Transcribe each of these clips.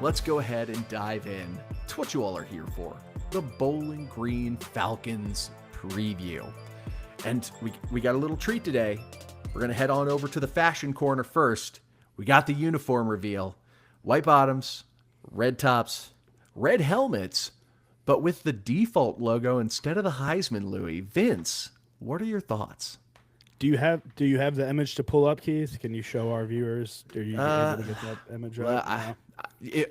let's go ahead and dive in to what you all are here for, the Bowling Green Falcons preview. And we got a little treat today. We're going to head on over to the fashion corner first. We got the uniform reveal. White bottoms, red tops, red helmets, but with the default logo instead of the Heisman, Louis. Vince, what are your thoughts? Do you have the image to pull up, Keith? Can you show our viewers? Are you able to get that image up?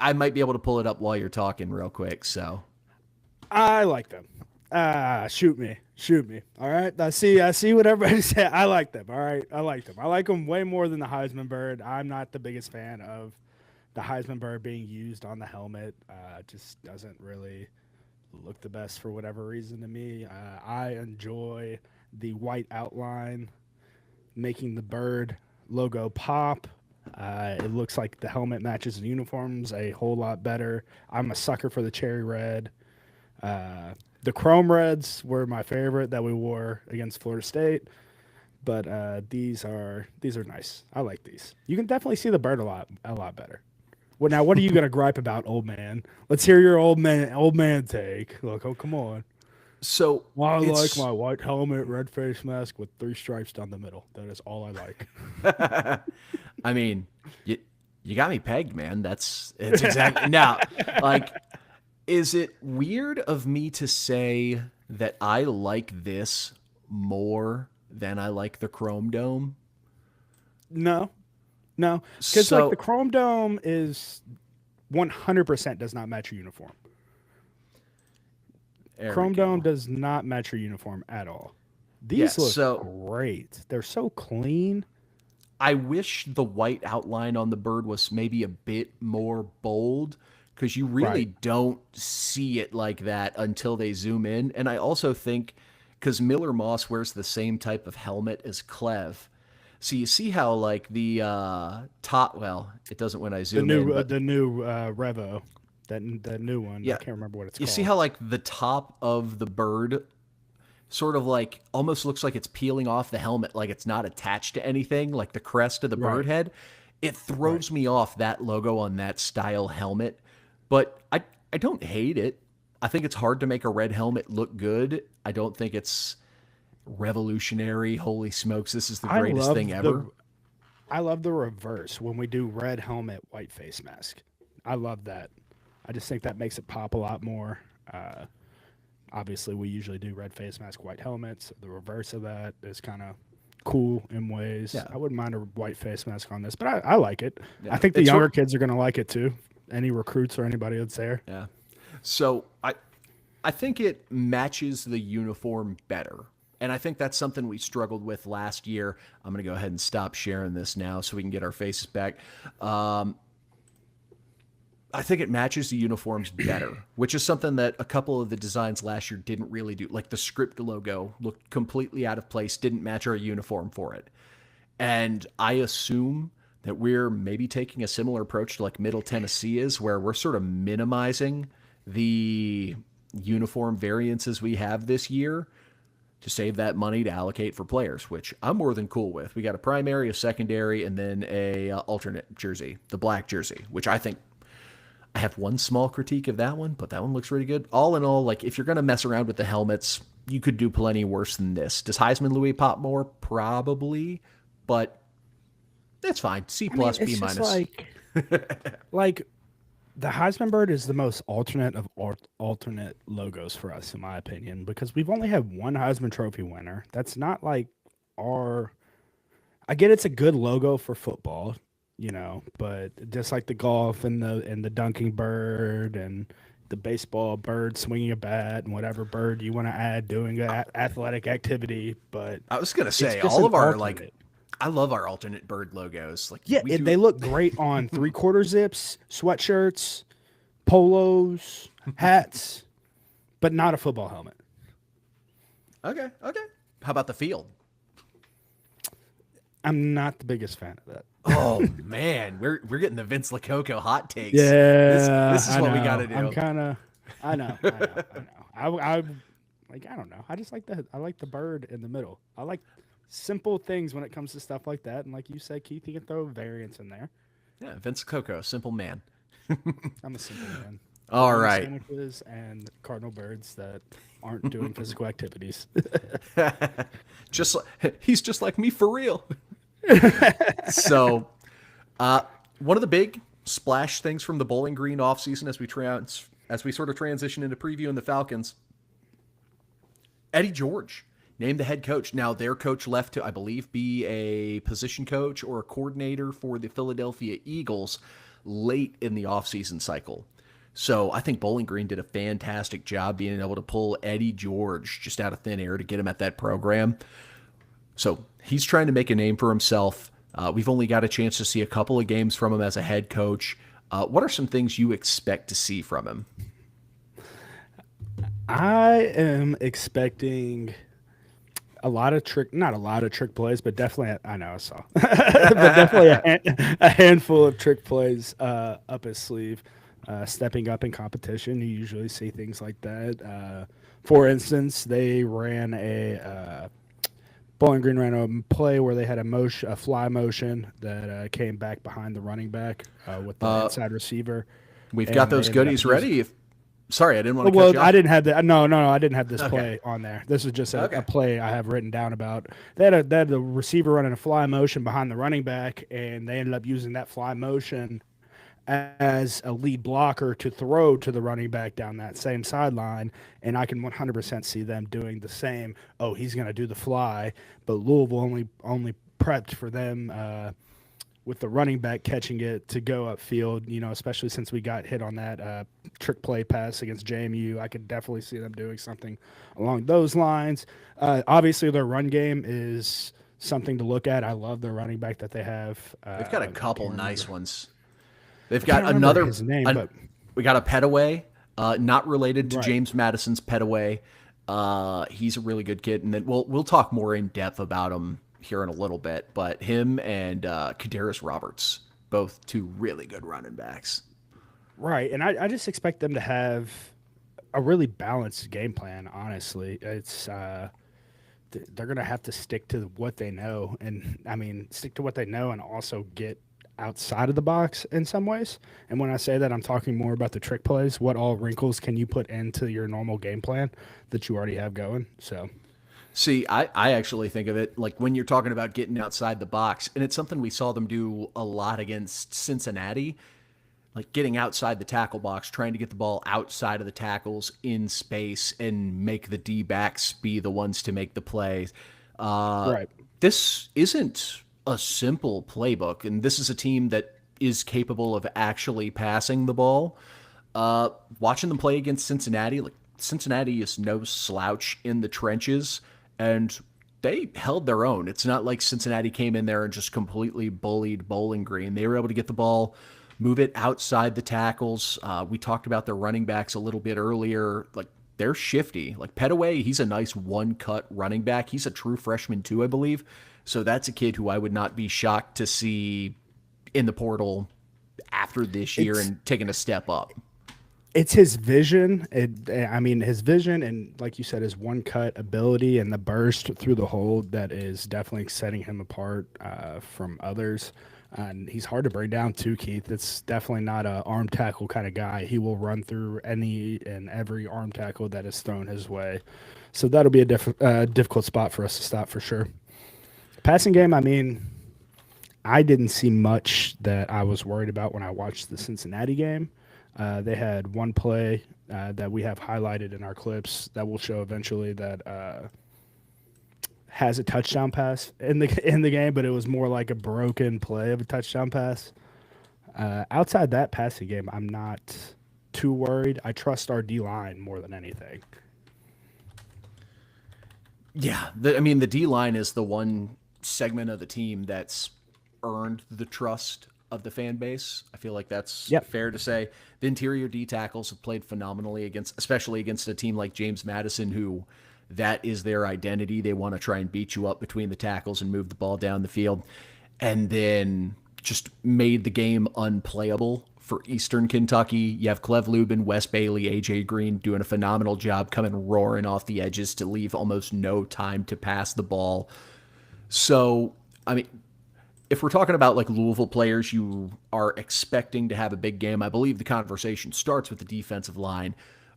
I might be able to pull it up while you're talking real quick. So I like them. Shoot me. All right. I see what everybody said. I like them. All right. I like them. I like them way more than the Heisman bird. I'm not the biggest fan of the Heisman bird being used on the helmet. Just doesn't really look the best for whatever reason to me. I enjoy the white outline, making the bird logo pop. It looks like the helmet matches the uniforms a whole lot better. I'm a sucker for the cherry red. The chrome reds were my favorite that we wore against Florida State, but these are nice. I like these. You can definitely see the bird a lot better. Well, now what are you gonna gripe about, old man? Let's hear your old man take. Look, oh come on. So I like my white helmet, red face mask with 3 stripes down the middle. That is all I like. I mean, you got me pegged, man. It's exactly now. Like, is it weird of me to say that I like this more than I like the Chrome Dome? No, because like the Chrome Dome is 100% does not match your uniform. Chrome Dome does not match your uniform at all. These look great. They're so clean. I wish the white outline on the bird was maybe a bit more bold because you really don't see it like that until they zoom in. And I also think because Miller Moss wears the same type of helmet as Clev. So you see how like the top, well, it doesn't when I zoom in. The new Revo. That new one. Yeah. I can't remember what it's called. You see how like the top of the bird sort of like almost looks like it's peeling off the helmet, like it's not attached to anything, like the crest of the bird head. It throws me off, that logo on that style helmet. But I don't hate it. I think it's hard to make a red helmet look good. I don't think it's revolutionary. Holy smokes, this is the greatest thing ever. I love the reverse when we do red helmet, white face mask. I love that. I just think that makes it pop a lot more. Obviously, we usually do red face mask, white helmets. The reverse of that is kind of cool in ways. Yeah. I wouldn't mind a white face mask on this, but I like it. Yeah. I think the younger kids are going to like it too. Any recruits or anybody that's there. Yeah. So I think it matches the uniform better. And I think that's something we struggled with last year. I'm going to go ahead and stop sharing this now so we can get our faces back. I think it matches the uniforms better, which is something that a couple of the designs last year didn't really do. Like the script logo looked completely out of place, didn't match our uniform for it. And I assume that we're maybe taking a similar approach to like Middle Tennessee is, where we're sort of minimizing the uniform variances we have this year to save that money to allocate for players, which I'm more than cool with. We got a primary, a secondary, and then a alternate jersey, the black jersey, which I think I have one small critique of that one, but that one looks really good. All in all, like if you're going to mess around with the helmets, you could do plenty worse than this. Does Heisman Louis pop more? Probably, but that's fine. C plus, B minus. Like the Heisman bird is the most alternate of alternate logos for us, in my opinion, because we've only had one Heisman Trophy winner. That's not like our. I get it's a good logo for football. You know, but just like the golf and the dunking bird and the baseball bird swinging a bat and whatever bird you want to add doing an athletic activity. But I was gonna say all of our alternate. I love our alternate bird logos. Like they look great on 3/4 zips, sweatshirts, polos, hats, but not a football helmet. Okay. How about the field? I'm not the biggest fan of that. Oh man, we're getting the Vince Lococo hot takes. Yeah, this is what we got to do. I know. I don't know. I just like I like the bird in the middle. I like simple things when it comes to stuff like that. And like you said, Keith, you can throw variants in there. Yeah, Vince Lococo, simple man. I'm a simple man. All Bologna right. sandwiches and cardinal birds that aren't doing physical activities. He's just like me for real. So, uh, one of the big splash things from the Bowling Green offseason as we sort of transition into previewing the Falcons, Eddie George named the head coach. Now, their coach left to, I believe, be a position coach or a coordinator for the Philadelphia Eagles late in the offseason cycle. So I think Bowling Green did a fantastic job being able to pull Eddie George just out of thin air to get him at that program. So he's trying to make a name for himself. We've only got a chance to see a couple of games from him as a head coach. What are some things you expect to see from him? I am expecting not a lot of trick plays, but definitely, I know I saw, but definitely a handful of trick plays up his sleeve. Stepping up in competition, you usually see things like that. For instance, they ran Bowling Green ran a play where they had a fly motion that came back behind the running back with the inside receiver. We've got those goodies ready. Sorry, I didn't want to cut you off. I didn't have that. No, I didn't have this play on there. This is just a play I have written down about. They had the receiver running a fly motion behind the running back, and they ended up using that fly motion as a lead blocker to throw to the running back down that same sideline, and I can 100% see them doing the same. Oh, he's going to do the fly, but Louisville only prepped for them with the running back catching it to go upfield, especially since we got hit on that trick play pass against JMU. I could definitely see them doing something along those lines. Obviously, their run game is something to look at. I love the running back that they have. They've got a couple nice ones. They've I got can't remember his name, but we got a Petaway, not related to James Madison's Petaway. He's a really good kid, and then we'll talk more in depth about him here in a little bit. But him and Kadarius Roberts, both two really good running backs. Right, and I just expect them to have a really balanced game plan. Honestly, it's they're going to have to stick to what they know, and stick to what they know, and also get outside of the box in some ways. And when I say that, I'm talking more about the trick plays. What all wrinkles can you put into your normal game plan that you already have going? So, see, I actually think of it like when you're talking about getting outside the box, and it's something we saw them do a lot against Cincinnati, like getting outside the tackle box, trying to get the ball outside of the tackles in space and make the D-backs be the ones to make the plays. right. This isn't a simple playbook, and this is a team that is capable of actually passing the ball. Watching them play against Cincinnati, like Cincinnati is no slouch in the trenches, and they held their own. It's not like Cincinnati came in there and just completely bullied Bowling Green. They were able to get the ball, move it outside the tackles. We talked about their running backs a little bit earlier. Like, they're shifty. Like Petaway, he's a nice one-cut running back. He's a true freshman too, I believe. So that's a kid who I would not be shocked to see in the portal after this year and taking a step up. It's his vision. His vision and, like you said, his one-cut ability and the burst through the hole that is definitely setting him apart from others. And he's hard to bring down too, Keith. It's definitely not an arm tackle kind of guy. He will run through any and every arm tackle that is thrown his way. So that'll be a difficult spot for us to stop for sure. Passing game, I didn't see much that I was worried about when I watched the Cincinnati game. They had one play that we have highlighted in our clips that will show eventually that has a touchdown pass in the game, but it was more like a broken play of a touchdown pass. Outside that passing game, I'm not too worried. I trust our D-line more than anything. Yeah, the D-line is the one segment of the team that's earned the trust of the fan base. I feel like that's fair to say. The interior D tackles have played phenomenally especially against a team like James Madison, who that is their identity. They want to try and beat you up between the tackles and move the ball down the field, and then just made the game unplayable for Eastern Kentucky. You have Clev Lubin, Wes Bailey, AJ Green doing a phenomenal job coming roaring off the edges to leave almost no time to pass the ball. So, if we're talking about like Louisville players you are expecting to have a big game, I believe the conversation starts with the defensive line.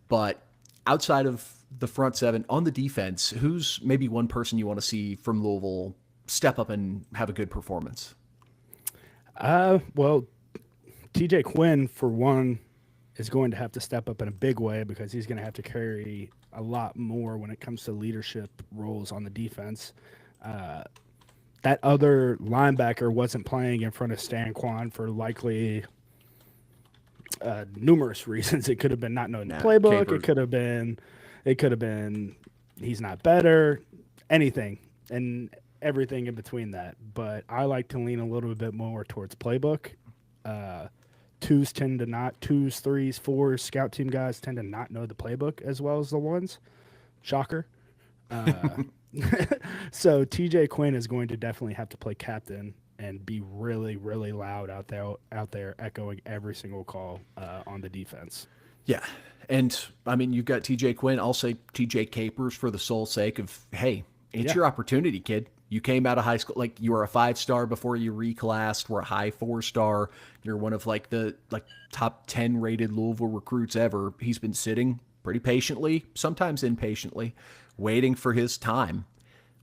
But outside of the front seven on the defense, who's maybe one person you want to see from Louisville step up and have a good performance? Well, TJ Quinn, for one, is going to have to step up in a big way because he's going to have to carry a lot more when it comes to leadership roles on the defense. That other linebacker wasn't playing in front of Stan Kwan for likely numerous reasons. It could have been not knowing the playbook. It could have been he's not better, anything, and everything in between that. But I like to lean a little bit more towards playbook. Twos, threes, fours, scout team guys tend to not know the playbook as well as the ones. Shocker. So TJ Quinn is going to definitely have to play captain and be really, really loud out there echoing every single call on the defense. Yeah. And I mean, you've got TJ Quinn. I'll say TJ Capers for the sole sake of, hey, it's your opportunity, kid. You came out of high school, like you were a 5-star before you reclassed, were a high 4-star. You're one of like the top 10 rated Louisville recruits ever. He's been sitting pretty patiently, sometimes impatiently, waiting for his time.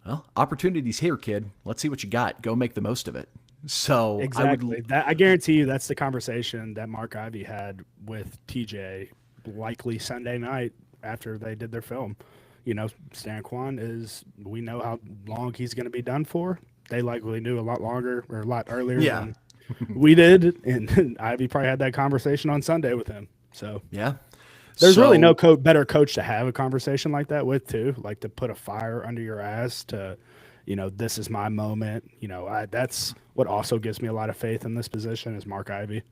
Well, opportunity's here, kid. Let's see what you got. Go make the most of it. So exactly. I guarantee you that's the conversation that Mark Ivey had with TJ likely Sunday night after they did their film. You know, Stan Kwan we know how long he's going to be done for. They likely knew a lot longer or a lot earlier than we did. And Ivy probably had that conversation on Sunday with him. So, yeah. There's really no better coach to have a conversation like that with, too. Like to put a fire under your ass to, you know, this is my moment. You know, that's what also gives me a lot of faith in this position is Mark Ivey.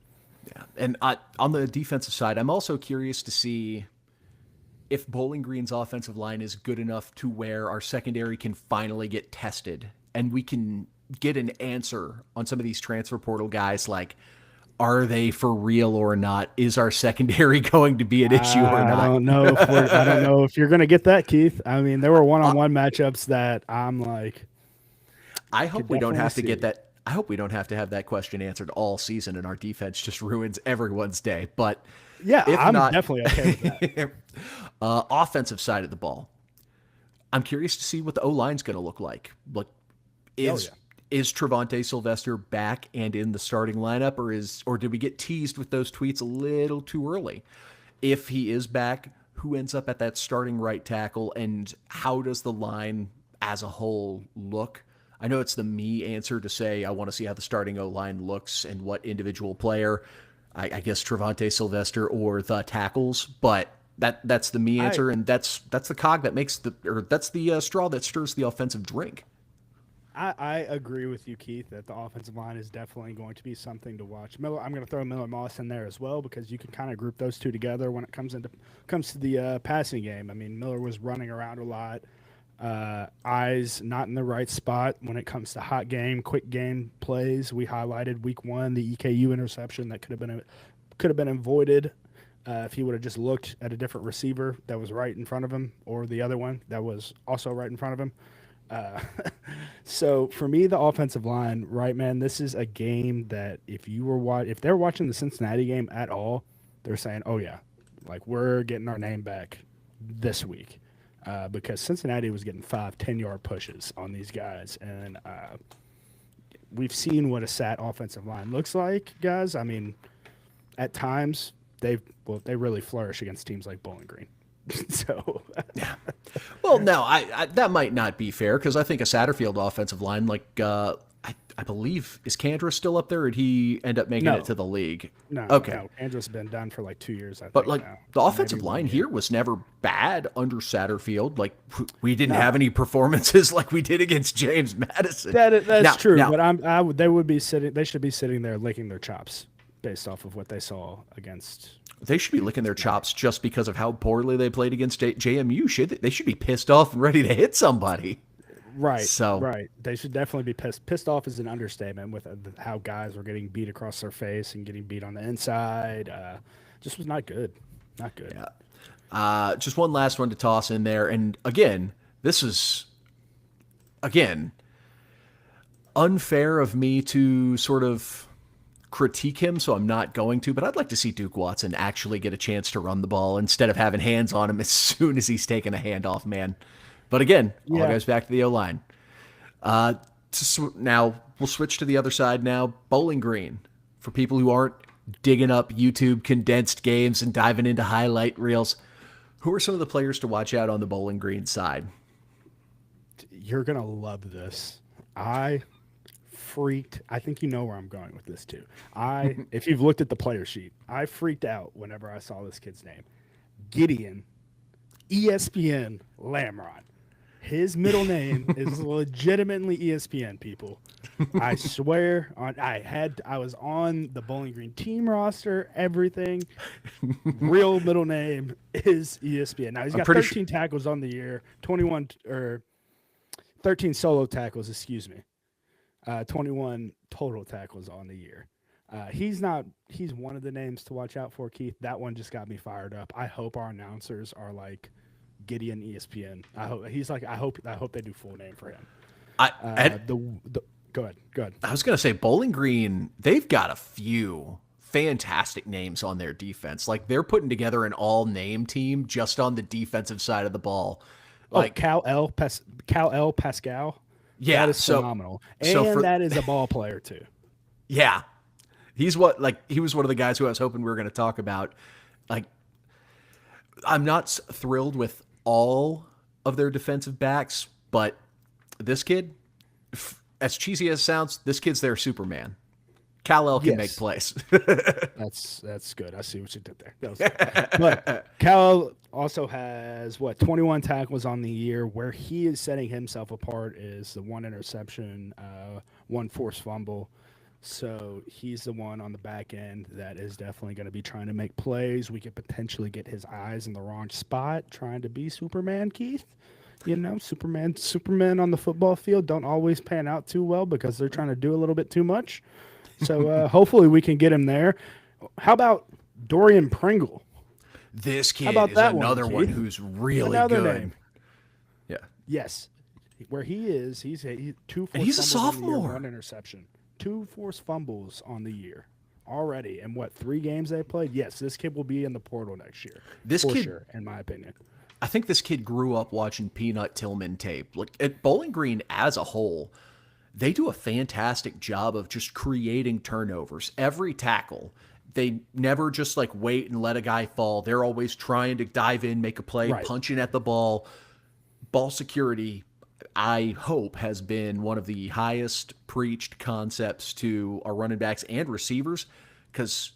Yeah. And on the defensive side, I'm also curious to see if Bowling Green's offensive line is good enough to where our secondary can finally get tested and we can get an answer on some of these transfer portal guys. Like, are they for real or not? Is our secondary going to be an issue or not? I don't know if you're going to get that, Keith. I mean, there were one-on-one matchups that I'm like, I hope we don't have to get that. I hope we don't have to have that question answered all season and our defense just ruins everyone's day. But yeah, I'm definitely okay with that. Offensive side of the ball, I'm curious to see what the O-line's going to look like. Like, is Trevante Sylvester back and in the starting lineup, or did we get teased with those tweets a little too early? If he is back, who ends up at that starting right tackle, and how does the line as a whole look? I know it's the me answer to say I want to see how the starting O-line looks and what individual player, I guess Trevante Sylvester or the tackles, but that's the me answer, and that's the cog that makes that's the straw that stirs the offensive drink. I agree with you, Keith, that the offensive line is definitely going to be something to watch. Miller, I'm going to throw Miller Moss in there as well because you can kind of group those two together when it comes to the passing game. I mean, Miller was running around a lot, eyes not in the right spot when it comes to hot game, quick game plays. We highlighted week 1 the EKU interception that could have been avoided if he would have just looked at a different receiver that was right in front of him, or the other one that was also right in front of him. So for me, the offensive line, right, man, this is a game that if they're watching the Cincinnati game at all, they're saying, oh yeah, like we're getting our name back this week, because Cincinnati was getting 5-10-yard pushes on these guys. And, we've seen what a sat offensive line looks like, guys. I mean, at times they really flourish against teams like Bowling Green. So, yeah. Well, no, I that might not be fair because I think a Satterfield offensive line, like I believe, is Kandra still up there, or did he end up making it to the league? No. Okay. No, Kandra's been done for like 2 years, I think. But like now. the offensive line here was never bad under Satterfield. Like we didn't have any performances like we did against James Madison. That's true. But they should be sitting there licking their chops based off of what they saw against. They should be licking their chops just because of how poorly they played against JMU. They should be pissed off and ready to hit somebody. Right. So right. They should definitely be pissed. Pissed off is an understatement with how guys were getting beat across their face and getting beat on the inside. Just was not good. Not good. Yeah. Just one last one to toss in there. And again, this is unfair of me to sort of critique him, so I'm not going to, but I'd like to see Duke Watson actually get a chance to run the ball instead of having hands on him as soon as he's taking a handoff, man. But again, all Yeah. goes back to the O-line. Now, we'll switch to the other side now. Bowling Green. For people who aren't digging up YouTube condensed games and diving into highlight reels, who are some of the players to watch out on the Bowling Green side? You're going to love this. I think you know where I'm going with this too. If you've looked at the player sheet, I freaked out whenever I saw this kid's name. Gideon, ESPN Lamron. His middle name is legitimately ESPN, people. I swear I was on the Bowling Green team roster, everything. Real middle name is ESPN. Now he's got 13 tackles on the year, 13 solo tackles, 21 total tackles on the year. He's one of the names to watch out for, Keith. That one just got me fired up. I hope our announcers are like Gideon ESPN. I hope they do full name for him. Go ahead. I was going to say Bowling Green, they've got a few fantastic names on their defense. Like they're putting together an all-name team just on the defensive side of the ball. Like Cal L. Pascal. Yeah, that is phenomenal. And that is a ball player too. Yeah. He was one of the guys who I was hoping we were going to talk about. Like, I'm not thrilled with all of their defensive backs, but this kid, as cheesy as it sounds, this kid's their Superman. Kal-El can make plays. That's good. I see what you did there. But Kal also has 21 tackles on the year. Where he is setting himself apart is the 1 interception, 1 forced fumble. So he's the one on the back end that is definitely going to be trying to make plays. We could potentially get his eyes in the wrong spot, trying to be Superman, Keith. You know, Superman on the football field don't always pan out too well because they're trying to do a little bit too much. So hopefully we can get him there. How about Dorian Pringle? This kid is another one who's really good. Name. Yeah. Yes. Where he is, he's 2 forced and he's fumbles a sophomore. On the year, 1 interception. 2 forced fumbles on the year already. And 3 games they played? Yes, this kid will be in the portal next year. For sure, in my opinion. I think this kid grew up watching Peanut Tillman tape. Like at Bowling Green as a whole, they do a fantastic job of just creating turnovers. Every tackle, they never just like wait and let a guy fall. They're always trying to dive in, make a play, punching at the ball. Ball security, I hope, has been one of the highest preached concepts to our running backs and receivers, because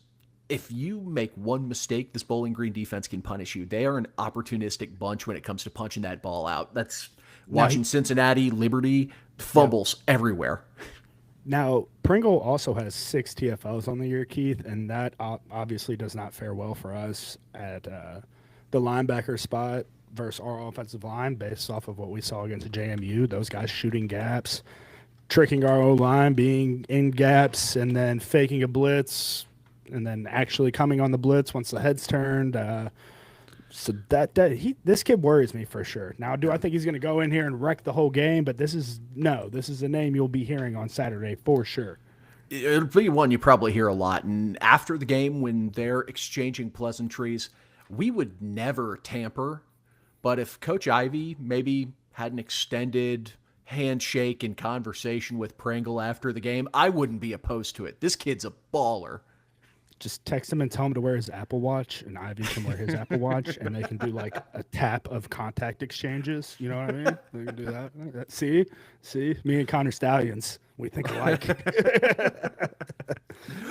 if you make one mistake, this Bowling Green defense can punish you. They are an opportunistic bunch when it comes to punching that ball out. That's watching Cincinnati, Liberty, fumbles everywhere. Now, Pringle also has 6 TFLs on the year, Keith, and that obviously does not fare well for us at the linebacker spot versus our offensive line based off of what we saw against JMU. Those guys shooting gaps, tricking our O-line, being in gaps, and then faking a blitz, and then actually coming on the blitz once the head's turned. So this kid worries me for sure. Now, do I think he's going to go in here and wreck the whole game? But this is a name you'll be hearing on Saturday for sure. It'll be one you probably hear a lot. And after the game, when they're exchanging pleasantries, we would never tamper. But if Coach Ivey maybe had an extended handshake and conversation with Pringle after the game, I wouldn't be opposed to it. This kid's a baller. Just text him and tell him to wear his Apple Watch, and Ivy can wear his Apple Watch, and they can do like a tap of contact exchanges. You know what I mean? They can do that. See, me and Connor Stallions, we think alike.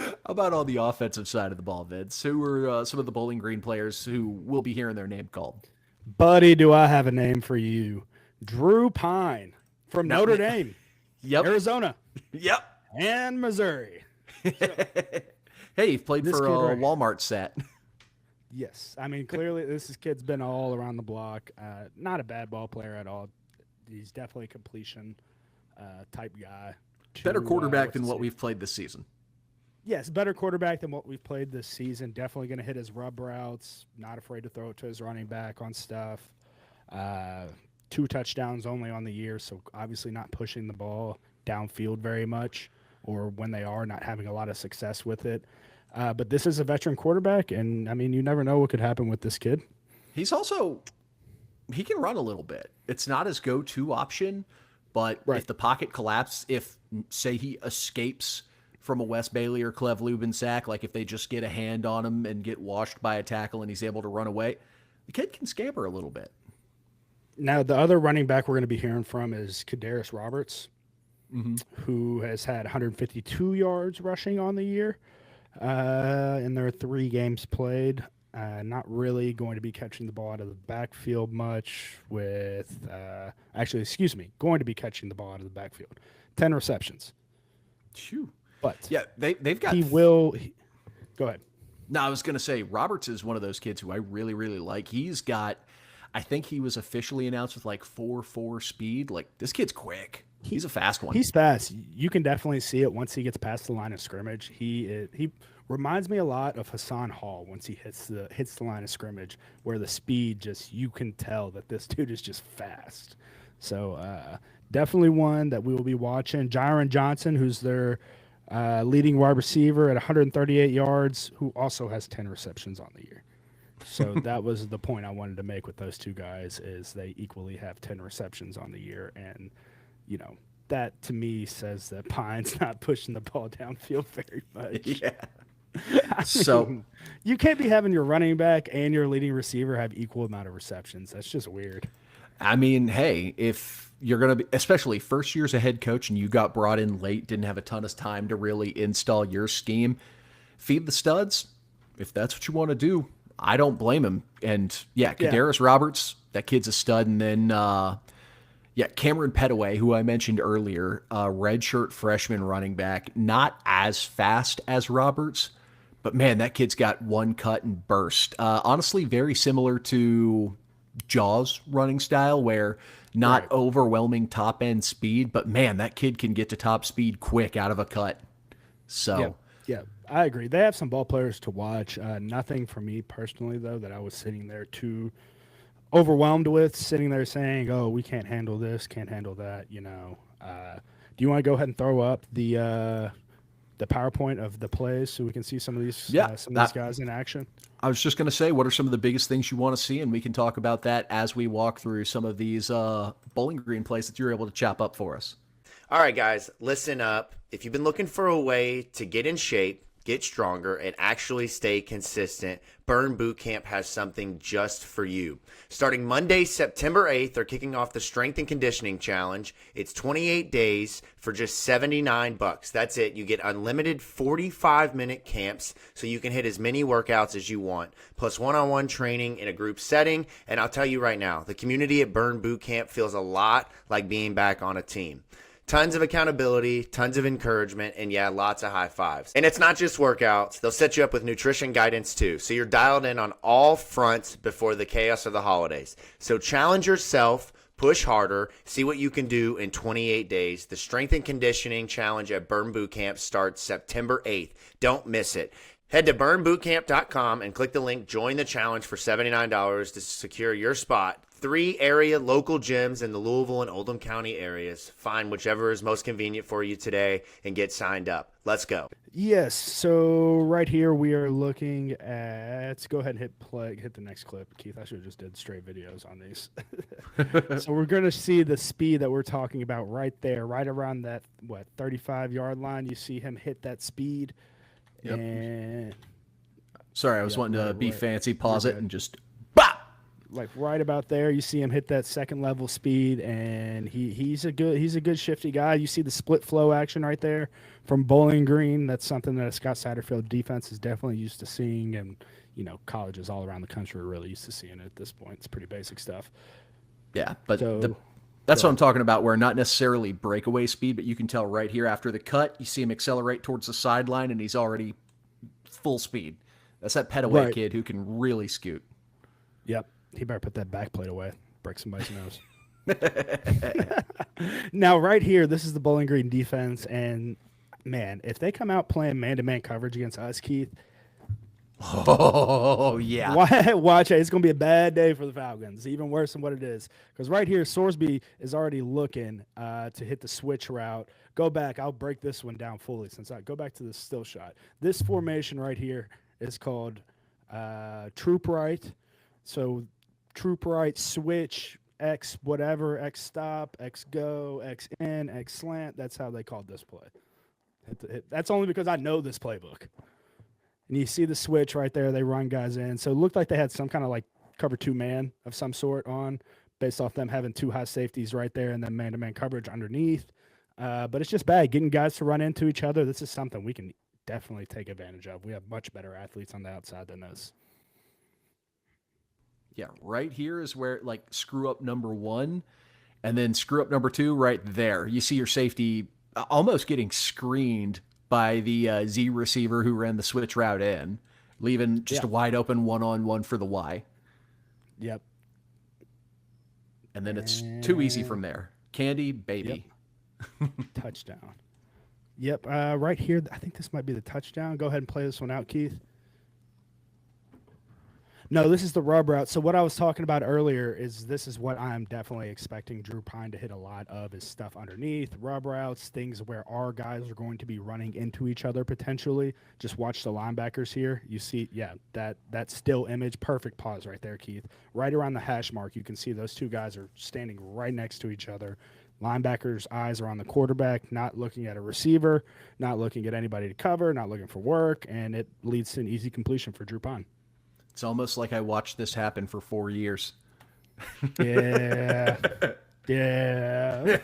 How about on the offensive side of the ball, Vince? Who are some of the Bowling Green players who will be hearing their name called? Buddy, do I have a name for you? Drew Pine from Notre Dame, Arizona, and Missouri. Hey, you've played for a Walmart set. Yes. I mean, clearly this kid's been all around the block. Not a bad ball player at all. He's definitely a completion type guy. Better quarterback than what we've played this season. Yes, better quarterback than what we've played this season. Definitely going to hit his rub routes. Not afraid to throw it to his running back on stuff. 2 touchdowns only on the year, so obviously not pushing the ball. downfield very much, or when they are, not having a lot of success with it. But this is a veteran quarterback, and I mean, you never know what could happen with this kid. He can run a little bit. It's not his go-to option, but if the pocket collapses, if say he escapes from a Wes Bailey or Clev Lubin sack, like if they just get a hand on him and get washed by a tackle and he's able to run away, the kid can scamper a little bit. Now, the other running back we're going to be hearing from is Kadarius Roberts, who has had 152 yards rushing on the year in their 3 games played. Not really going to be catching the ball out of the backfield much with going to be catching the ball out of the backfield. 10 receptions. Phew. But yeah, they've got. Go ahead. No, I was going to say Roberts is one of those kids who I really, really like. He's got, I think he was officially announced with like 4.4 speed. Like this kid's quick. He's a fast one. He's fast. You can definitely see it once he gets past the line of scrimmage. He reminds me a lot of Hassan Hall once he hits the line of scrimmage, where the speed just, you can tell that this dude is just fast. So definitely one that we will be watching. Jaron Johnson, who's their leading wide receiver at 138 yards, who also has 10 receptions on the year. So that was the point I wanted to make with those two guys, is they equally have 10 receptions on the year. And, you know, that to me says that Pine's not pushing the ball downfield very much. Yeah. So you can't be having your running back and your leading receiver have equal amount of receptions. That's just weird. I mean, hey, if you're going to be, especially first year as a head coach and you got brought in late, didn't have a ton of time to really install your scheme, feed the studs. If that's what you want to do, I don't blame him. And yeah, Kadarius Roberts, that kid's a stud. And then, Cameron Petaway, who I mentioned earlier, redshirt freshman running back, not as fast as Roberts, but man, that kid's got one cut and burst. Honestly, very similar to Jaws running style, where not overwhelming top end speed, but man, that kid can get to top speed quick out of a cut. So yeah, I agree. They have some ball players to watch. Nothing for me personally, though, that I was sitting there too overwhelmed with, sitting there saying, "Oh, we can't handle this, can't handle that." You know, do you want to go ahead and throw up the PowerPoint of the plays so we can see some of these these guys in action? I was just going to say, what are some of the biggest things you want to see? And we can talk about that as we walk through some of these Bowling Green plays that you're able to chop up for us. All right, guys, listen up. If you've been looking for a way to get in shape, get stronger, and actually stay consistent, Burn Boot Camp has something just for you. Starting Monday, September 8th, they're kicking off the Strength and Conditioning Challenge. It's 28 days for just $79. That's it. You get unlimited 45-minute camps, so you can hit as many workouts as you want, plus one-on-one training in a group setting. And I'll tell you right now, the community at Burn Boot Camp feels a lot like being back on a team. Tons of accountability, tons of encouragement, and yeah, lots of high fives. And it's not just workouts. They'll set you up with nutrition guidance too. So you're dialed in on all fronts before the chaos of the holidays. So challenge yourself, push harder, see what you can do in 28 days. The Strength and Conditioning Challenge at Burn Boot Camp starts September 8th. Don't miss it. Head to burnbootcamp.com and click the link Join the Challenge for $79 to secure your spot. 3 area local gyms in the Louisville and Oldham County areas. Find whichever is most convenient for you today and get signed up. Let's go. Yes, so right here we are looking at, go ahead and hit play, hit the next clip. Keith, I should have just did straight videos on these. So we're going to see the speed that we're talking about right there, right around that, 35-yard line. You see him hit that speed. Yep. And sorry, I was wanting to be fancy, pause it, and just like right about there, you see him hit that second level speed, and he's a good shifty guy. You see the split flow action right there from Bowling Green. That's something that a Scott Satterfield defense is definitely used to seeing, and colleges all around the country are really used to seeing it at this point. It's pretty basic stuff. Yeah, but that's what I'm talking about, where not necessarily breakaway speed, but you can tell right here after the cut, you see him accelerate towards the sideline, and he's already full speed. That's that Petaway kid who can really scoot. Yep. He better put that back plate away. Break somebody's nose. Now, right here, this is the Bowling Green defense. And, man, if they come out playing man-to-man coverage against us, Keith. Oh, yeah. Watch it. It's going to be a bad day for the Falcons, even worse than what it is. Because right here, Sorsby is already looking to hit the switch route, go back. I'll break this one down fully since I go back to the still shot. This formation right here is called troop right. So troop right, switch, X whatever, X stop, X go, X in, X slant. That's how they called this play. That's only because I know this playbook. And you see the switch right there. They run guys in. So it looked like they had some kind of like cover 2 man of some sort on, based off them having 2 high safeties right there and then man-to-man coverage underneath. But it's just bad getting guys to run into each other. This is something we can definitely take advantage of. We have much better athletes on the outside than this. Yeah, right here is where like screw up number 1 and then screw up number 2 right there. You see your safety almost getting screened by the Z receiver who ran the switch route in, leaving just a wide open one-on-one for the Y. Yep. And then it's too easy from there. Candy, baby. Yep. Touchdown. Yep. Right here, I think this might be the touchdown. Go ahead and play this one out, Keith. No, this is the rub route. So what I was talking about earlier is this is what I'm definitely expecting Drew Pine to hit a lot of is stuff underneath, rub routes, things where our guys are going to be running into each other potentially. Just watch the linebackers here. You see, that still image, perfect pause right there, Keith. Right around the hash mark, you can see those 2 guys are standing right next to each other. Linebackers' eyes are on the quarterback, not looking at a receiver, not looking at anybody to cover, not looking for work, and it leads to an easy completion for Drew Pine. It's almost like I watched this happen for 4 years. Yeah. Yeah.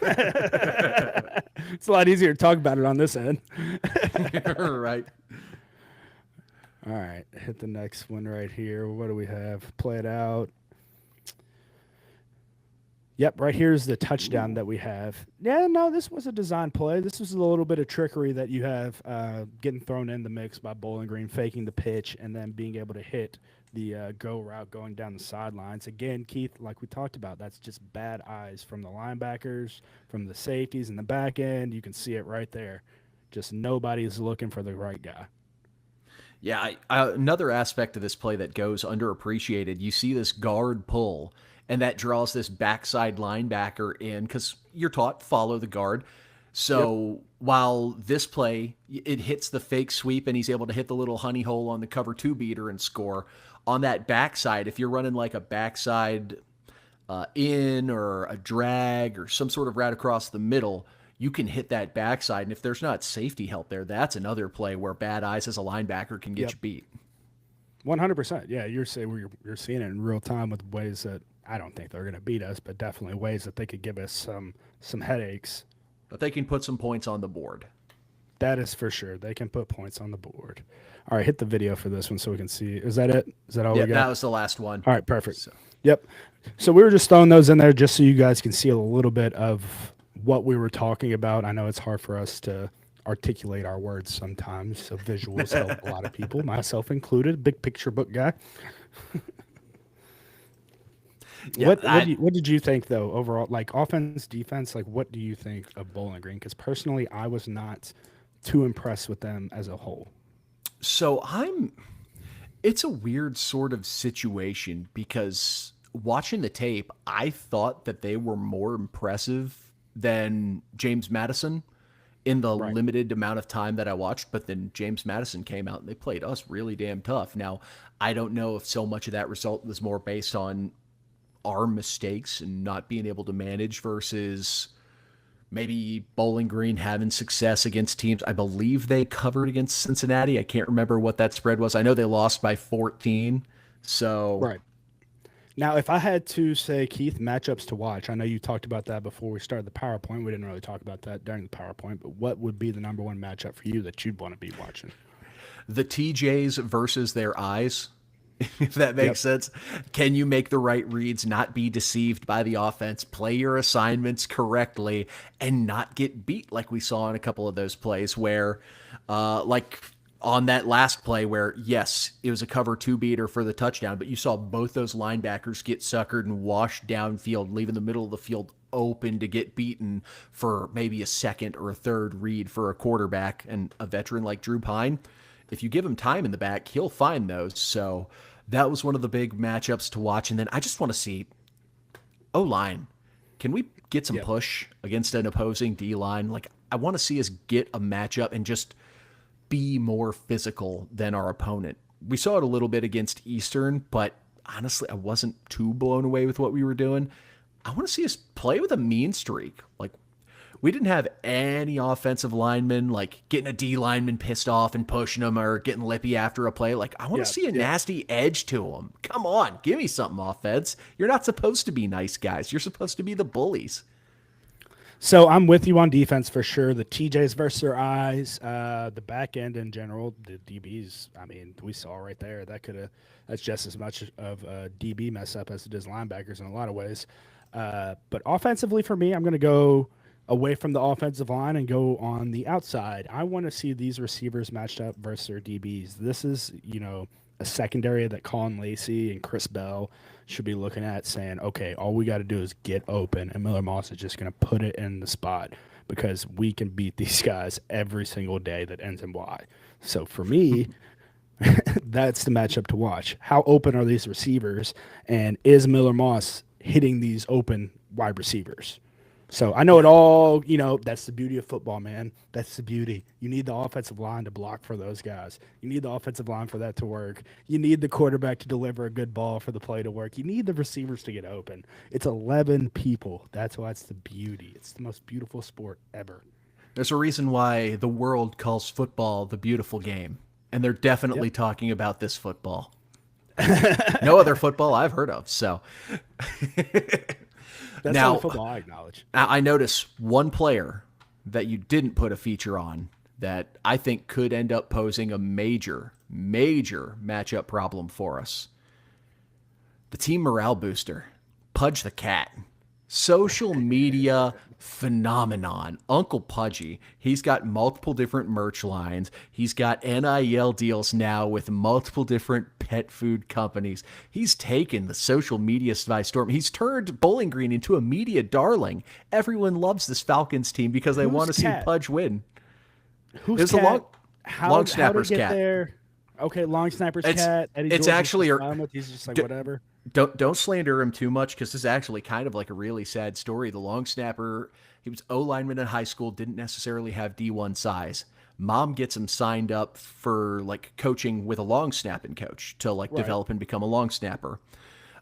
It's a lot easier to talk about it on this end. Right. All right. Hit the next one right here. What do we have? Play it out. Yep, right here's the touchdown that we have. Yeah, no, this was a design play. This was a little bit of trickery that you have getting thrown in the mix by Bowling Green, faking the pitch, and then being able to hit the go route going down the sidelines. Again, Keith, like we talked about, that's just bad eyes from the linebackers, from the safeties in the back end. You can see it right there. Just nobody's looking for the right guy. Yeah, another aspect of this play that goes underappreciated, you see this guard pull, and that draws this backside linebacker in because you're taught follow the guard. So while this play, it hits the fake sweep and he's able to hit the little honey hole on the cover 2 beater and score. On that backside, if you're running like a backside in or a drag or some sort of route across the middle, you can hit that backside. And if there's not safety help there, that's another play where bad eyes as a linebacker can get you beat. 100%. Yeah, you're seeing it in real time with ways that I don't think they're going to beat us, but definitely ways that they could give us some headaches. But they can put some points on the board. That is for sure. They can put points on the board. All right, hit the video for this one so we can see. Is that it? Is that all we got? That was the last one. All right, perfect. Yep. So we were just throwing those in there just so you guys can see a little bit of what we were talking about. I know it's hard for us to articulate our words sometimes, so visuals help a lot of people, myself included, big picture book guy. Yeah, what did you think though overall, like offense, defense? Like what do you think of Bowling Green? Because personally, I was not too impressed with them as a whole. So it's a weird sort of situation because watching the tape, I thought that they were more impressive than James Madison in the limited amount of time that I watched. But then James Madison came out and they played us really damn tough. Now, I don't know if so much of that result was more based on our mistakes and not being able to manage versus maybe Bowling Green having success against teams. I believe they covered against Cincinnati. I can't remember what that spread was. I know they lost by 14. So right. Now, if I had to say, Keith, matchups to watch, I know you talked about that before we started the PowerPoint. We didn't really talk about that during the PowerPoint, but what would be the number one matchup for you that you'd want to be watching? The TJs versus their eyes. If that makes sense. Can you make the right reads, not be deceived by the offense, play your assignments correctly, and not get beat like we saw in a couple of those plays where, like on that last play where, yes, it was a cover 2 beater for the touchdown, but you saw both those linebackers get suckered and washed downfield, leaving the middle of the field open to get beaten for maybe a second or a third read for a quarterback and a veteran like Drew Pine. If you give him time in the back, he'll find those. So that was one of the big matchups to watch. And then I just want to see O-line. Can we get some push against an opposing D-line? Like, I want to see us get a matchup and just be more physical than our opponent. We saw it a little bit against Eastern, but honestly, I wasn't too blown away with what we were doing. I want to see us play with a mean streak. Like, we didn't have any offensive linemen, like getting a D lineman pissed off and pushing them or getting lippy after a play. Like, I want to see a nasty edge to them. Come on, give me something, offense. You're not supposed to be nice guys. You're supposed to be the bullies. So I'm with you on defense for sure. The TJs versus their eyes, the back end in general, the DBs. I mean, we saw right there that's just as much of a DB mess up as it is linebackers in a lot of ways. But offensively for me, I'm going to go away from the offensive line and go on the outside. I want to see these receivers matched up versus their DBs. This is, a secondary that Colin Lacey and Chris Bell should be looking at saying, okay, all we got to do is get open, and Miller Moss is just going to put it in the spot because we can beat these guys every single day that ends in Y. So for me, that's the matchup to watch. How open are these receivers, and is Miller Moss hitting these open wide receivers? So I know it all, that's the beauty of football, man. That's the beauty. You need the offensive line to block for those guys. You need the offensive line for that to work. You need the quarterback to deliver a good ball for the play to work. You need the receivers to get open. It's 11 people. That's why it's the beauty. It's the most beautiful sport ever. There's a reason why the world calls football the beautiful game, and they're definitely talking about this football. No other football I've heard of, so... That's now, the football I acknowledge. I notice one player that you didn't put a feature on that I think could end up posing a major matchup problem for us. The team morale booster, Pudge the Cat. Social media phenomenon. Uncle Pudgy. He's got multiple different merch lines. He's got NIL deals now with multiple different pet food companies. He's taken the social media by storm. He's turned Bowling Green into a media darling. Everyone loves this Falcons team because they want to see Pudge win. Who's cat? Long snapper's cat. There? Okay, long snapper's cat. Eddie it's actually he's just like whatever. Don't slander him too much because this is actually kind of like a really sad story. The long snapper, he was O lineman in high school, didn't necessarily have D1 size. Mom gets him signed up for like coaching with a long snapping coach to like develop and become a long snapper.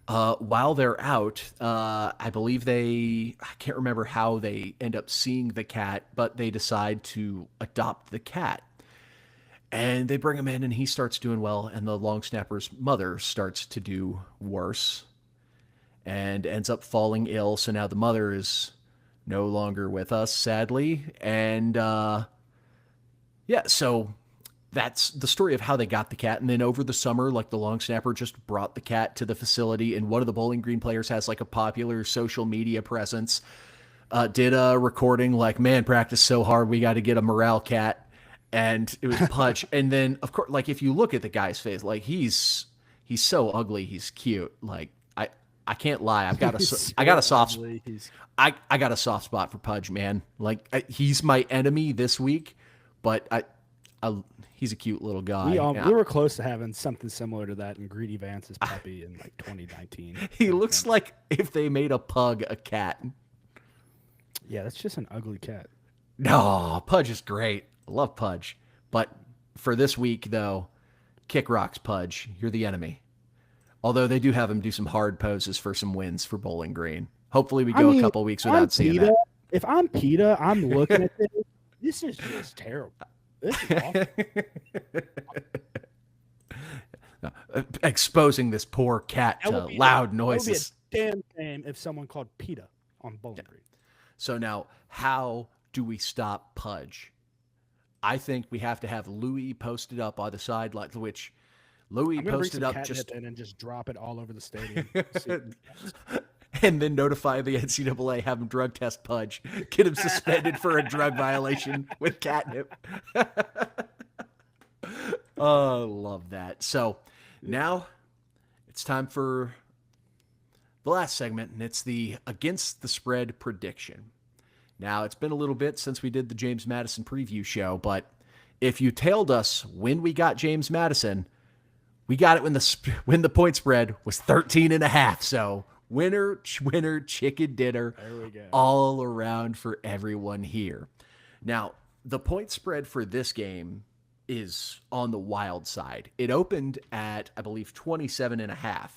While they're out, I believe I can't remember how they end up seeing the cat, but they decide to adopt the cat. And they bring him in, and he starts doing well, and the long snapper's mother starts to do worse and ends up falling ill. So now the mother is no longer with us, sadly. And, so that's the story of how they got the cat. And then over the summer, like the long snapper just brought the cat to the facility, and one of the Bowling Green players has like a popular social media presence, did a recording like, man, practice so hard, we got to get a morale cat. And it was Pudge. And then, of course, like if you look at the guy's face, like he's so ugly, he's cute. Like I can't lie, I got a soft spot for Pudge, man. Like he's my enemy this week, but he's a cute little guy. We were close to having something similar to that in Greedy Vance's puppy in like 2019. He looks like if they made a pug a cat. Yeah, that's just an ugly cat. No, Pudge is great. I love Pudge. But for this week, though, kick rocks, Pudge. You're the enemy. Although they do have him do some hard poses for some wins for Bowling Green. Hopefully we go a couple weeks without seeing that. If I'm PETA, I'm looking at this. This is just terrible. This is awful. Exposing this poor cat to loud noises. That would be a damn shame if someone called PETA on Bowling Green. So now, how do we stop Pudge? I think we have to have Louis posted up on the sideline, which Louis posted up just and just drop it all over the stadium. And then notify the NCAA, have him drug test Pudge, get him suspended for a drug violation with catnip. Oh, love that. So now it's time for the last segment, and it's the Against the Spread prediction. Now, it's been a little bit since we did the James Madison preview show, but if you tailed us when we got James Madison, we got it when the point spread was 13.5. So winner, chicken dinner, all around for everyone here. Now, the point spread for this game is on the wild side. It opened at, I believe, 27.5.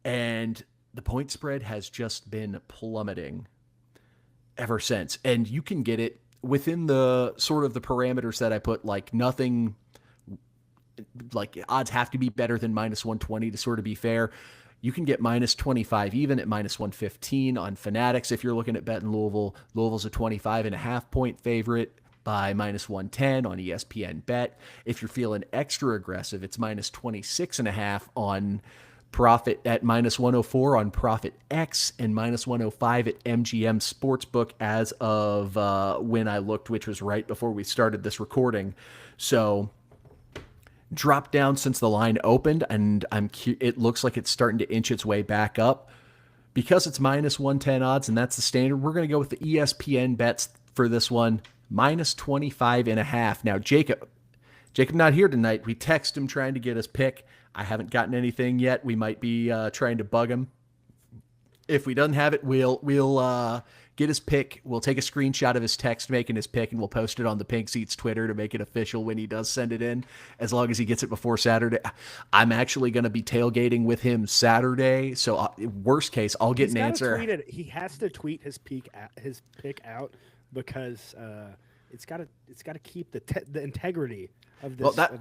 And the point spread has just been plummeting ever since. And you can get it within the sort of the parameters that I put, like nothing, like odds have to be better than minus 120 to sort of be fair. You can get minus 25 even at minus 115 on Fanatics. If you're looking at betting Louisville, Louisville's a 25.5 point favorite by minus 110 on ESPN Bet. If you're feeling extra aggressive, it's minus 26.5 on Profit at minus 104 on Profit X and minus 105 at MGM Sportsbook as of when I looked, which was right before we started this recording. So dropped down since the line opened, and it looks like it's starting to inch its way back up. Because it's minus 110 odds, and that's the standard, we're going to go with the ESPN bets for this one, minus 25.5. Now, Jacob not here tonight. We text him trying to get his pick. I haven't gotten anything yet. We might be trying to bug him. If we doesn't have it, we'll get his pick. We'll take a screenshot of his text making his pick, and we'll post it on the Pink Seats Twitter to make it official when he does send it in, as long as he gets it before Saturday. I'm actually going to be tailgating with him Saturday, so worst case, I'll get an answer. He has to tweet his pick out because it's got to keep the integrity of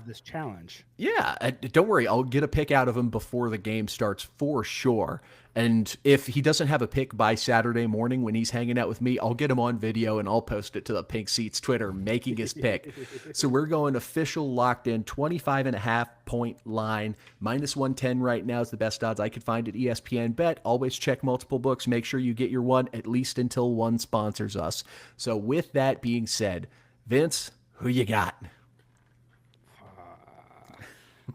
this challenge. Yeah, don't worry. I'll get a pick out of him before the game starts for sure. And if he doesn't have a pick by Saturday morning when he's hanging out with me, I'll get him on video and I'll post it to the Pink Seats Twitter making his pick. So we're going official locked in 25.5 point line. Minus 110 right now is the best odds I could find at ESPN Bet. Always check multiple books. Make sure you get your one at least until one sponsors us. So with that being said, Vince, who you got?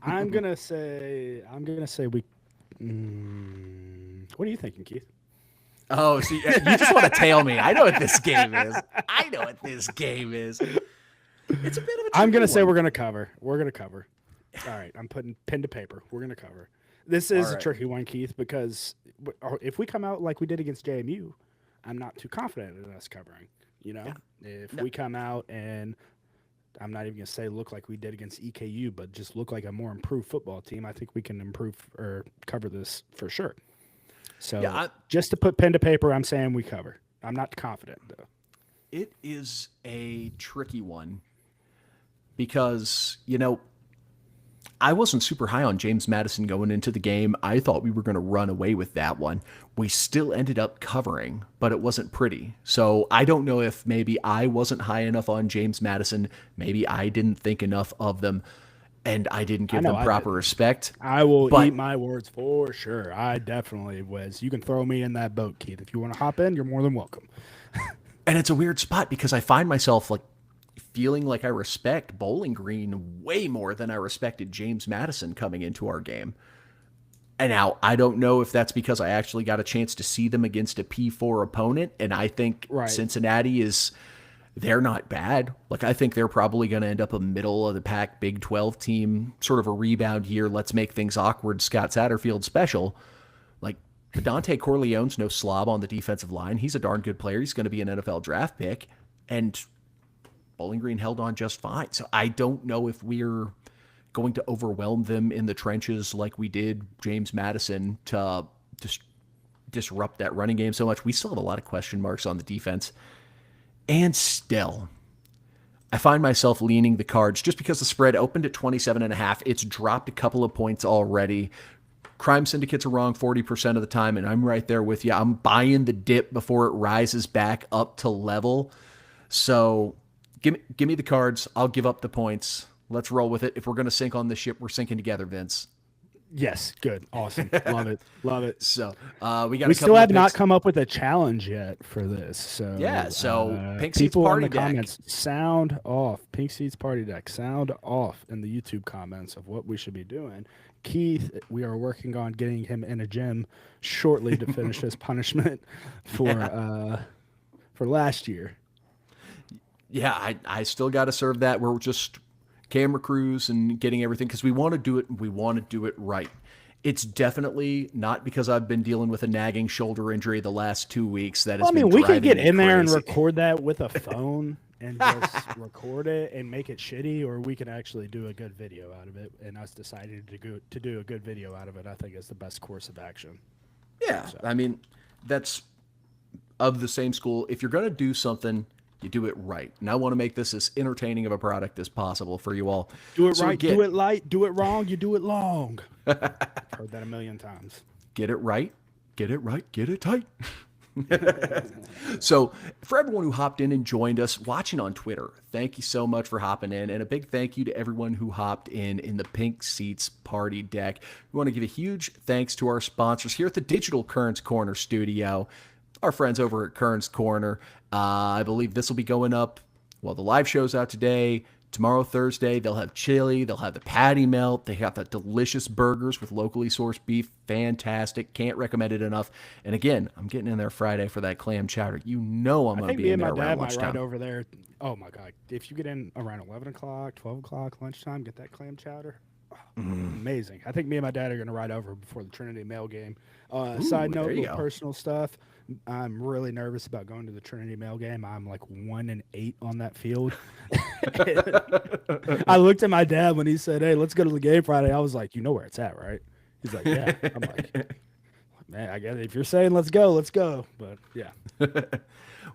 I'm gonna say we. What are you thinking, Keith? Oh, see, you just want to tail me. I know what this game is. It's a bit of a. I'm gonna say we're gonna cover. All right, I'm putting pen to paper. We're gonna cover. This is a tricky one, Keith, because if we come out like we did against JMU, I'm not too confident in us covering. If we come out and I'm not even going to say look like we did against EKU, but just look like a more improved football team, I think we can improve or cover this for sure. So just to put pen to paper, I'm saying we cover. I'm not confident, though. It is a tricky one because, I wasn't super high on James Madison going into the game. I thought we were going to run away with that one. We still ended up covering, but it wasn't pretty. So I don't know if maybe I wasn't high enough on James Madison. Maybe I didn't think enough of them, and I didn't give them proper respect. I will eat my words for sure. I definitely was. You can throw me in that boat, Keith. If you want to hop in, you're more than welcome. And it's a weird spot because I find myself feeling like I respect Bowling Green way more than I respected James Madison coming into our game. And now I don't know if that's because I actually got a chance to see them against a P4 opponent. And I think Cincinnati they're not bad. I think they're probably going to end up a middle of the pack Big 12 team, sort of a rebound here. Let's make things awkward. Scott Satterfield special. Dante Corleone's no slob on the defensive line. He's a darn good player. He's going to be an NFL draft pick. And Bowling Green held on just fine. So I don't know if we're going to overwhelm them in the trenches like we did James Madison to disrupt that running game so much. We still have a lot of question marks on the defense. And still, I find myself leaning the Cards just because the spread opened at 27.5. It's dropped a couple of points already. Crime syndicates are wrong 40% of the time, and I'm right there with you. I'm buying the dip before it rises back up to level. So give me the Cards. I'll give up the points. Let's roll with it. If we're going to sink on this ship, we're sinking together, Vince. Yes, good, awesome, love it. So we still have not come up with a challenge yet for this. So Pink Seats Party Deck. Comments, sound off. Pink Seats Party Deck, sound off in the YouTube comments of what we should be doing. Keith, we are working on getting him in a gym shortly to finish his punishment for last year. Yeah, I still got to serve that. We're just camera crews and getting everything because we want to do it. We want to do it right. It's definitely not because I've been dealing with a nagging shoulder injury the last 2 weeks. We could get in there and record that with a phone and just record it and make it shitty, or we can actually do a good video out of it. And us deciding to do a good video out of it, I think is the best course of action. Yeah, so. I mean, that's of the same school. If you're going to do something, you do it right. And I want to make this as entertaining of a product as possible for you all. Do it right, do it light, do it wrong, you do it long. I've heard that a million times. Get it right, get it tight. So for everyone who hopped in and joined us watching on Twitter, thank you so much for hopping in, and a big thank you to everyone who hopped in the Pink Seats Party Deck. We want to give a huge thanks to our sponsors here at the Digital Currents Corner studio, our friends over at Currents Corner. I believe this will be going up, well, the live show's out today. Tomorrow, Thursday, they'll have chili. They'll have the patty melt. They got the delicious burgers with locally sourced beef. Fantastic. Can't recommend it enough. And again, I'm getting in there Friday for that clam chowder. You know I'm going to be in there around lunchtime. I think me and my dad might ride over there. Oh, my God. If you get in around 11 o'clock, 12 o'clock, lunchtime, get that clam chowder. Oh, amazing. I think me and my dad are going to ride over before the Trinity Mail game. Side note, little personal stuff. I'm really nervous about going to the Trinity Mail game. I'm like 1-8 on that field. I looked at my dad when he said, "Hey, let's go to the game Friday." I was like, "You know where it's at, right?" He's like, "Yeah." I'm like, "Man, I guess if you're saying let's go, let's go." But yeah.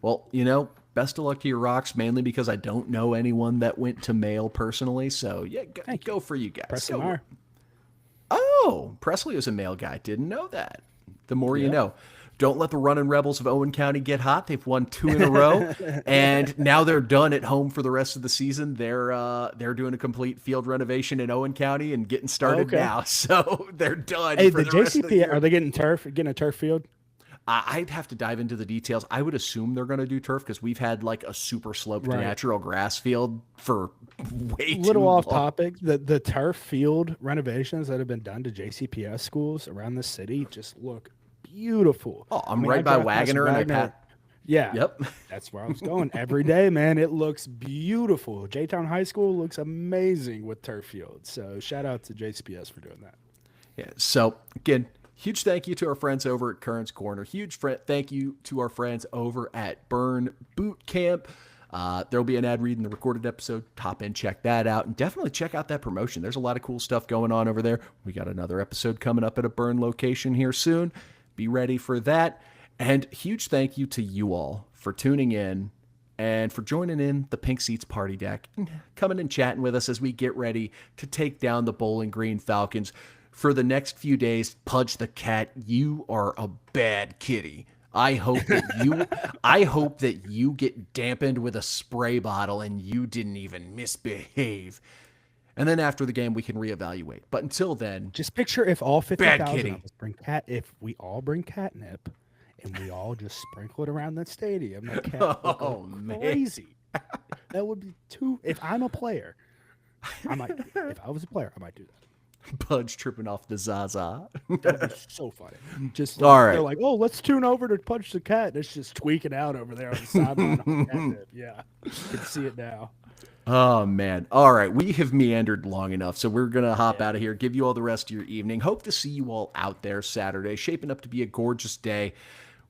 Well, you know, best of luck to your Rocks, mainly because I don't know anyone that went to Mail personally. So yeah, go for you guys. Presley Oh, Presley was a Mail guy. Didn't know that. The more you know. Don't let the running Rebels of Owen County get hot. They've won 2 in a row, and now they're done at home for the rest of the season. They're doing a complete field renovation in Owen County and getting started now. So they're done. Hey, for the JCP, are they getting a turf field? I'd have to dive into the details. I would assume they're going to do turf because we've had like a super sloped natural grass field for way too long. Little off topic, the turf field renovations that have been done to JCPS schools around the city just look beautiful. Oh, I'm right by Wagoner and Yeah. Yep. That's where I was going every day, man. It looks beautiful. J-Town High School looks amazing with turf fields. So shout out to JCPS for doing that. Yeah. So again, huge thank you to our friends over at Currents Corner. Huge thank you to our friends over at Burn Boot Camp. There'll be an ad read in the recorded episode. Hop in, check that out, and definitely check out that promotion. There's a lot of cool stuff going on over there. We got another episode coming up at a Burn location here soon. Be ready for that. And huge thank you to you all for tuning in and for joining in the Pink Seats Party Deck, coming and chatting with us as we get ready to take down the Bowling Green Falcons. For the next few days, Pudge the Cat, you are a bad kitty. I hope that you get dampened with a spray bottle and you didn't even misbehave. And then after the game, we can reevaluate. But until then, just picture if all 50,000 of us if we all bring catnip and we all just sprinkle it around that stadium. That cat would go crazy. That would be too. If I'm a player, I might. If I was a player, I might do that. Pudge tripping off the Zaza. That'd be so funny. Just all right. They're like, "Oh, let's tune over to Pudge the Cat." And it's just tweaking out over there on the sideline. Yeah, you can see it now. Oh, man. All right. We have meandered long enough, so we're going to hop out of here, give you all the rest of your evening. Hope to see you all out there Saturday. Shaping up to be a gorgeous day.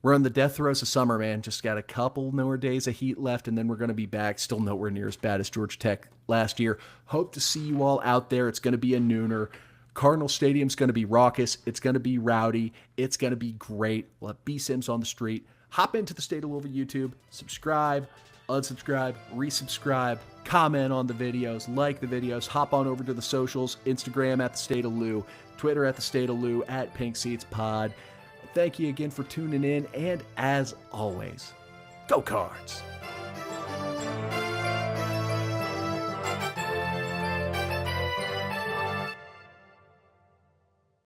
We're on the death throes of summer, man. Just got a couple more days of heat left, and then we're going to be back. Still nowhere near as bad as Georgia Tech last year. Hope to see you all out there. It's going to be a nooner. Cardinal Stadium's going to be raucous. It's going to be rowdy. It's going to be great. We'll have B-Sims on the street. Hop into the State of Louisville YouTube. Subscribe. Unsubscribe, resubscribe, comment on the videos, like the videos, hop on over to the socials, Instagram at the State of Lou, Twitter at the State of Lou, at Pink Seats Pod. Thank you again for tuning in, and as always, go Cards!